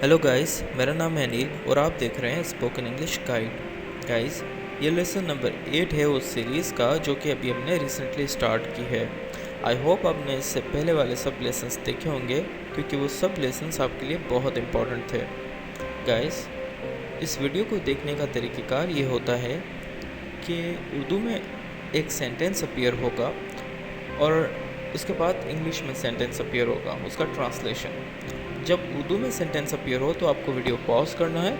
Hello guys, मेरा नाम है अनिल और आप देख रहे हैं स्पोकन इंग्लिश गाइड। गाइस, ये लेसन नंबर 8 है उस सीरीज़ का जो कि अभी हमने रिसेंटली स्टार्ट की है। आई होप आपने इससे पहले वाले सब लेसन्स देखे होंगे क्योंकि वो सब लेसन्स आपके लिए बहुत इम्पोर्टेंट थे। गाइस, इस वीडियो को देखने का तरीक़ेकार ये होता है कि उर्दू में एक सेंटेंस अपीयर होगा और उसके बाद इंग्लिश में सेंटेंस अपीयर होगा, उसका ट्रांसलेशन। जब उर्दू में सेंटेंस अपीयर हो तो आपको वीडियो पॉज करना है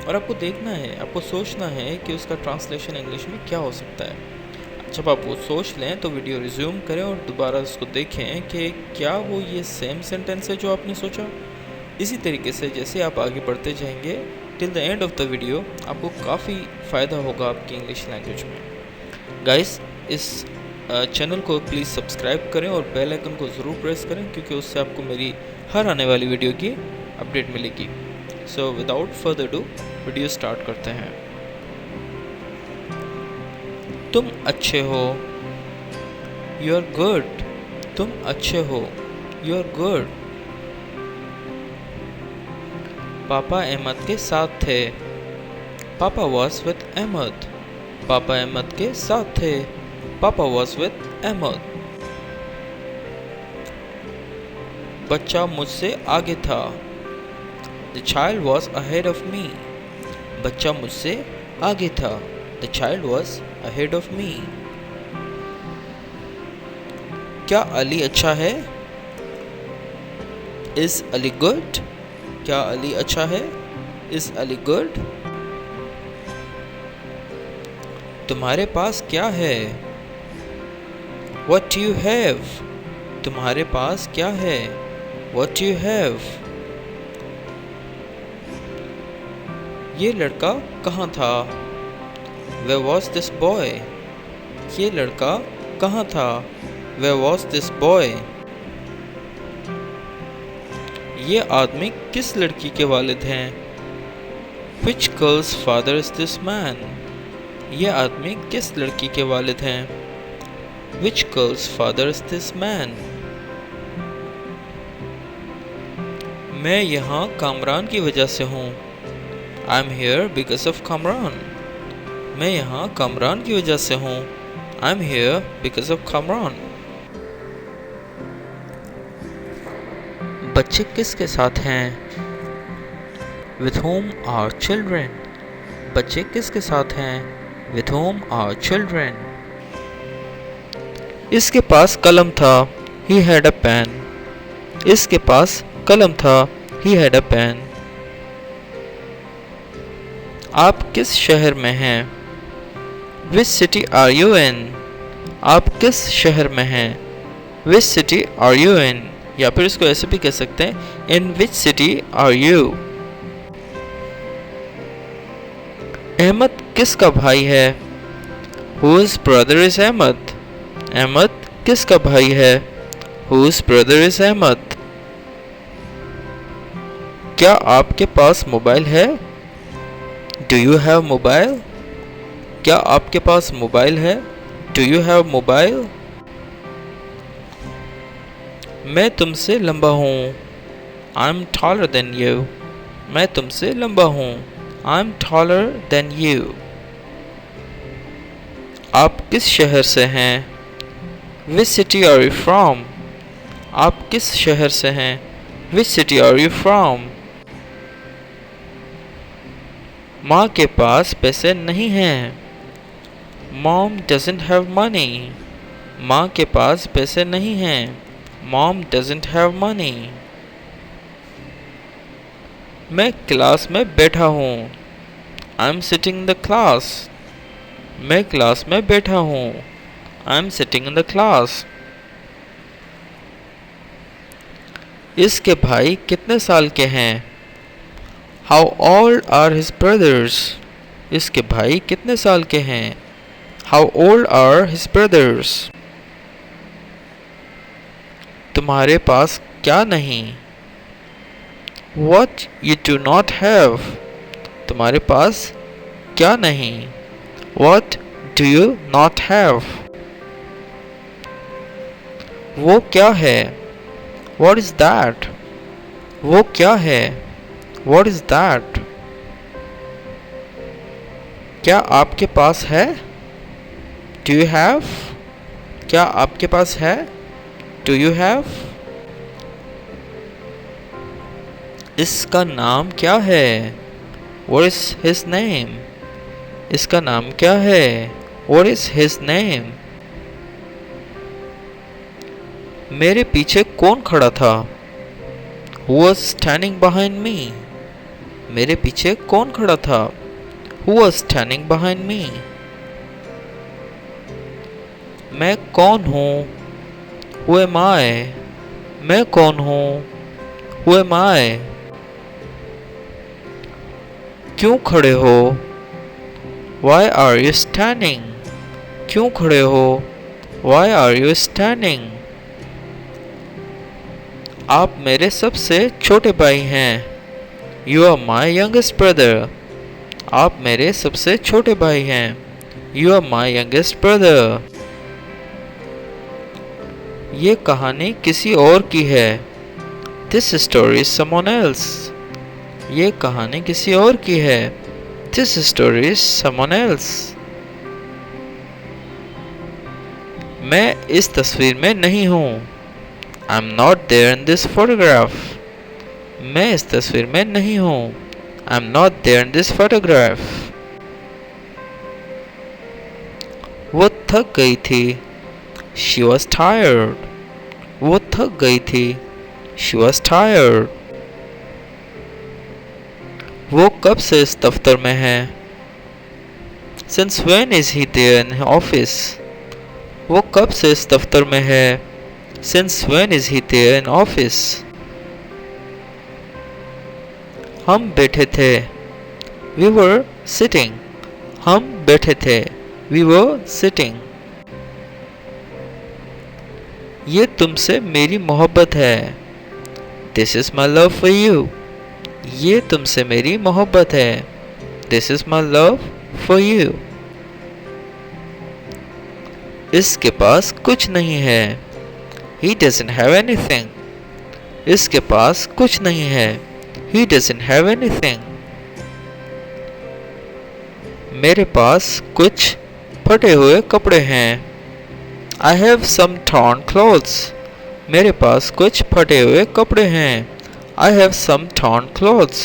और आपको देखना है, आपको सोचना है कि उसका ट्रांसलेशन इंग्लिश में क्या हो सकता है। जब आप वो सोच लें तो वीडियो रिज्यूम करें और दोबारा उसको देखें कि क्या वो ये सेम सेंटेंस है जो आपने सोचा। इसी तरीके से जैसे आप आगे बढ़ते जाएंगे till the end of the video आपको काफ़ी फ़ायदा होगा आपकी इंग्लिश लैंग्वेज में। गाइस, इस चैनल को प्लीज़ सब्सक्राइब करें और बेल आइकन को ज़रूर प्रेस करें क्योंकि उससे आपको मेरी हर आने वाली वीडियो की अपडेट मिलेगी। So without further do video start करते हैं। तुम अच्छे हो, यू आर गुड। तुम अच्छे हो, यू आर गुड। पापा अहमद के साथ थे। पापा वॉज विद अहमद। पापा अहमद के साथ थे। पापा वॉज विद अहमद। बच्चा मुझसे आगे था। The child was ahead of me. बच्चा मुझसे आगे था। The child was ahead of me. क्या अली अच्छा है? Is Ali good? क्या अली अच्छा है? Is Ali good? तुम्हारे पास क्या है? What do you have? तुम्हारे पास क्या है? What do you have? ये लड़का कहाँ था? Where was this boy? ये लड़का कहाँ था? Where was this boy? ये आदमी किस लड़की के वालिद हैं? Which girl's father is this man? ये आदमी किस लड़की के वालिद हैं? Which girl's father is this man? मैं यहाँ कामरान की वजह से हूँ। I'm here because of Kamran. मैं यहाँ कामरान की वजह से हूँ। I'm here because of Kamran. बच्चे किसके साथ हैं? With whom are children? बच्चे किसके साथ हैं? With whom are children? इसके पास कलम था। He had a pen. इसके पास कलम था। He had a pen. आप किस शहर में हैं? Which city are you in? आप किस शहर में हैं? Which city are you in? या फिर इसको ऐसे भी कह सकते हैं In which city are you? Ahmad किसका भाई है? Whose brother is Ahmad? Ahmad किसका भाई है? Whose brother is Ahmad? क्या आपके पास मोबाइल है? Do you have mobile? क्या आपके पास मोबाइल है? Do you have mobile? मैं तुमसे लंबा हूँ। I'm taller than you. मैं तुमसे लंबा हूँ। I'm taller than you. आप किस शहर से हैं? Which city are you from? आप किस शहर से हैं? Which city are you from? माँ के पास पैसे नहीं हैं। Mom doesn't have money. माँ के पास पैसे नहीं हैं। Mom doesn't have money. मैं क्लास में बैठा हूँ। I'm sitting in the class. मैं क्लास में बैठा हूँ। I'm sitting in the class. इसके भाई कितने साल के हैं? How old are his brothers? इसके भाई कितने साल के हैं? How old are his brothers? तुम्हारे पास क्या नहीं? What you do not have? तुम्हारे पास क्या नहीं? What do you not have? वो क्या है? What is that? वो क्या है? What is that? क्या आपके पास है? Do you have? क्या आपके पास है? Do you have? इसका नाम क्या है? What is his name? इसका नाम क्या है? What is his name? मेरे पीछे कौन खड़ा था? Who was standing behind me? मेरे पीछे कौन खड़ा था? Who was standing behind me? मैं कौन हूँ? Who am I? मैं कौन हूँ? Who am I? क्यों खड़े हो? Why are you standing? क्यों खड़े हो? Why are you standing? आप मेरे सबसे छोटे भाई हैं. You are my youngest brother. आप मेरे सबसे छोटे भाई हैं. You are my youngest brother. ये कहानी किसी और की है. This story is someone else. ये कहानी किसी और की है. This story is someone else. मैं इस तस्वीर में नहीं हूँ. I'm not there in this photograph. मैं इस तस्वीर में नहीं हूँ. I'm not there in this photograph. वो थक गई थी. She was tired. वो थक गई थी. She was tired. वो कब से इस दफ्तर में है? Since when is he there in office? वो कब से इस दफ्तर में है? Since when is he there in office? हम बैठे थे. We were sitting. हम बैठे थे. We were sitting. ये तुमसे मेरी मोहब्बत है. This is my love for you. ये तुमसे मेरी मोहब्बत है. This is my love for you. इसके पास कुछ नहीं है. He doesn't have anything. इसके पास कुछ नहीं है. He doesn't have anything. मेरे पास कुछ फटे हुए कपड़े हैं. I have some torn clothes. मेरे पास कुछ फटे हुए कपड़े हैं. I have some torn clothes.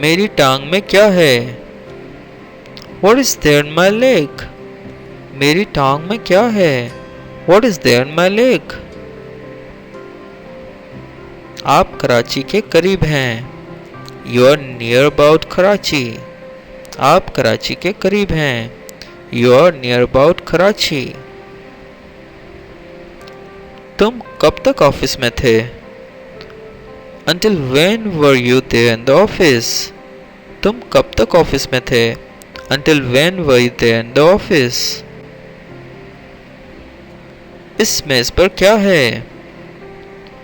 मेरी टांग में क्या है? What is there in my leg? मेरी टांग में क्या है? What is there in my leg? आप कराची के करीब हैं. You are near about Karachi. आप कराची के करीब हैं. You are near about Karachi. तुम कब तक ऑफिस में थे? Until when were you there in the office? तुम कब तक ऑफिस में थे? Until when were you there in the office? इस मेज पर क्या है?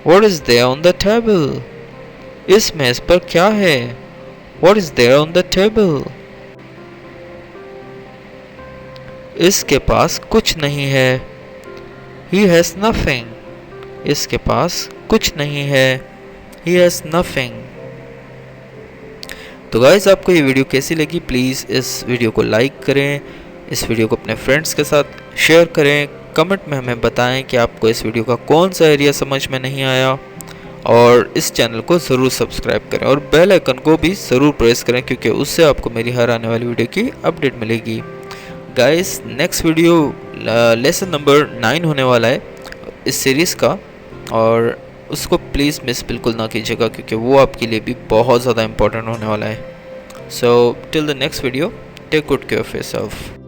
What is there on the table? इस मेज पर क्या है? What is there on the table? इसके पास कुछ नहीं है. He has nothing. इसके पास कुछ नहीं है. He has nothing. तो गाइस, आपको ये वीडियो कैसी लगी? प्लीज़ इस वीडियो को लाइक करें. इस वीडियो को अपने फ्रेंड्स के साथ शेयर करें. कमेंट में हमें बताएं कि आपको इस वीडियो का कौन सा एरिया समझ में नहीं आया. और इस चैनल को ज़रूर सब्सक्राइब करें और बेल आइकन को भी ज़रूर प्रेस करें, क्योंकि उससे आपको मेरी हर आने वाली वीडियो की अपडेट मिलेगी. Guys, next video lesson number 9 होने वाला है इस सीरीज़ का, और उसको प्लीज़ मिस बिल्कुल ना कीजिएगा, क्योंकि वो आपके लिए भी बहुत ज़्यादा इंपॉर्टेंट होने वाला है. So till the next video, take good care of yourself.